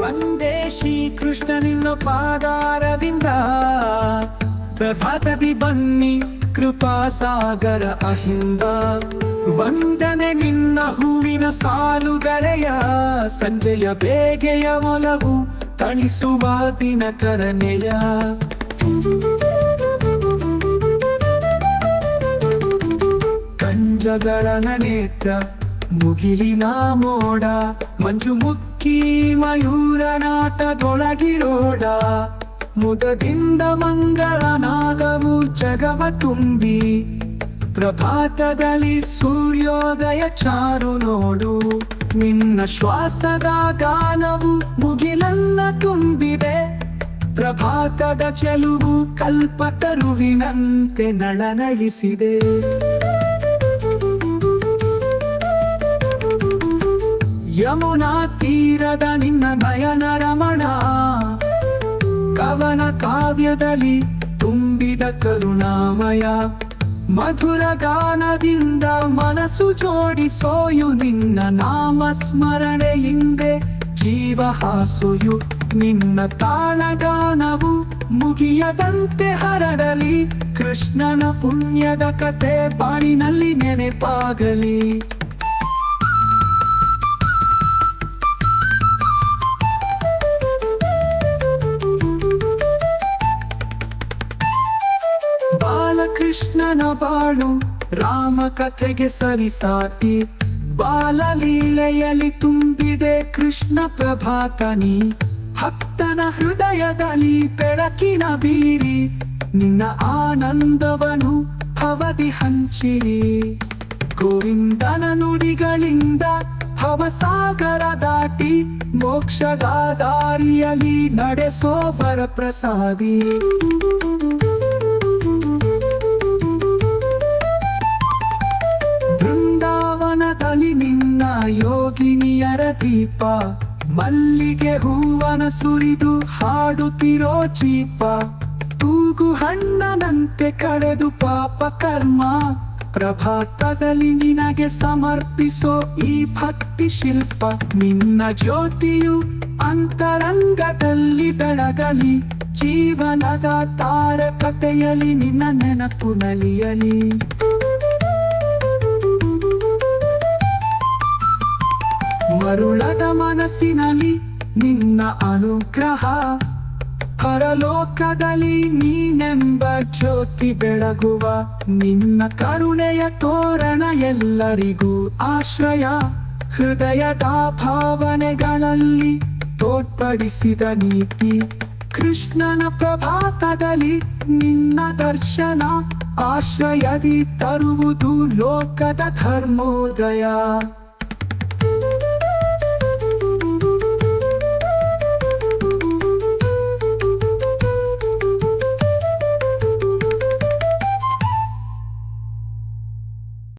ವಂದೇ ಶ್ರೀಕೃಷ್ಣ ನಿನ್ನ ಪಾದಾರವಿಂದ ಪ್ರಭಾತದಿ ಬನ್ನಿ ಕೃಪಾ ಸಾಗರ ಅಹಿಂದ ವಂದನೆ ನಿನ್ನ ಹೂವಿನ ಸಾಲುಗಳೆಯ ಸಂಜೆಯ ಬೇಗೆಯ ಒಲವು ತಣಿಸುವ ದಿನಕರನೆಯ ಕಂಜಗಳ ನೇತ್ರ ಮುಗಿಲಿನ ಮೋಡ ಮಂಜು ಮುಕ್ಕಿ ಮಯೂರನಾಟದೊಳಗಿರೋಡ ಮುದದಿಂದ ಮಂಗಳ ನಾದವು ಜಗವ ತುಂಬಿ ಪ್ರಭಾತದಲ್ಲಿ ಸೂರ್ಯೋದಯ ಚಾರು ನೋಡು ನಿನ್ನ ಶ್ವಾಸದ ಗಾನವು ಮುಗಿಲನ್ನ ತುಂಬಿದೆ ಪ್ರಭಾತದ ಚೆಲುವು ಕಲ್ಪತರುವಿನಂತೆ ನಳನಳಿಸಿದೆ ಯಮುನಾ ತೀರದ ನಿನ್ನ ನಯನ ರಮಣ ಕವನ ಕಾವ್ಯದಲ್ಲಿ ತುಂಬಿದ ಕರುಣಾಮಯ ಮಧುರ ಗಾನದಿಂದ ಮನಸ್ಸು ಜೋಡಿಸೋಯು ನಿನ್ನ ನಾಮ ಸ್ಮರಣೆಯಿಂದೆ ಜೀವ ಹಾಸೋಯು ನಿನ್ನ ತಾಳಗಾನವು ಮುಗಿಯದಂತೆ ಹರಡಲಿ ಕೃಷ್ಣನ ಪುಣ್ಯದ ಕತೆ ಬಾಳಿನಲ್ಲಿ ನೆನಪಾಗಲಿ ಬಾಲಕೃಷ್ಣನ ಬಾಳು ರಾಮ ಕಥೆಗೆ ಸರಿಸಾಟಿ ಬಾಲಲೀಲೆಯಲ್ಲಿ ತುಂಬಿದೆ ಕೃಷ್ಣ ಪ್ರಭಾತನಿ ಭಕ್ತನ ಹೃದಯದಲ್ಲಿ ಬೆಳಕಿನ ಬೀರಿ ನಿನ್ನ ಆನಂದವನು ಭವದಿ ಹಂಚಿರಿ ಗೋವಿಂದನ ನುಡಿಗಳಿಂದ ಭವಸಾಗರ ದಾಟಿ ಮೋಕ್ಷದ ದಾರಿಯಲ್ಲಿ ನಡೆಸೋ ವರಪ್ರಸಾದಿ ಬೃಂದಾವನದಲ್ಲಿ ನಿನ್ನ ಯೋಗಿನಿಯರ ದೀಪ ಮಲ್ಲಿಗೆ ಹೂವನ ಸುರಿದು ಹಾಡುತ್ತಿರೋ ಚೀಪ ತೂಗು ಹಣ್ಣನಂತೆ ಕಳೆದು ಪಾಪ ಕರ್ಮ ಪ್ರಭಾತದಲ್ಲಿ ನಿನಗೆ ಸಮರ್ಪಿಸೋ ಈ ಭಕ್ತಿ ಶಿಲ್ಪ ನಿನ್ನ ಜ್ಯೋತಿಯು ಅಂತರಂಗದಲ್ಲಿ ಬೆಳಗಲಿ ಜೀವನದ ತಾರಕತೆಯಲ್ಲಿ ನಿನ್ನ ನೆನಪು ನಲಿಯಲಿ ಮರುಳದ ಮನಸ್ಸಿನಲ್ಲಿ ನಿನ್ನ ಅನುಗ್ರಹ ಪರಲೋಕದಲ್ಲಿ ನೀನೆಂಬ ಜ್ಯೋತಿ ಬೆಳಗುವ ನಿನ್ನ ಕರುಣೆಯ ತೋರಣ ಎಲ್ಲರಿಗೂ ಆಶ್ರಯ ಹೃದಯದ ಭಾವನೆಗಳಲ್ಲಿ ತೋರ್ಪಡಿಸಿದ ನೀತಿ ಕೃಷ್ಣನ ಪ್ರಭಾತದಲ್ಲಿ ನಿನ್ನ ದರ್ಶನ ಆಶ್ರಯದಿ ತರುವುದು ಲೋಕದ ಧರ್ಮೋದಯ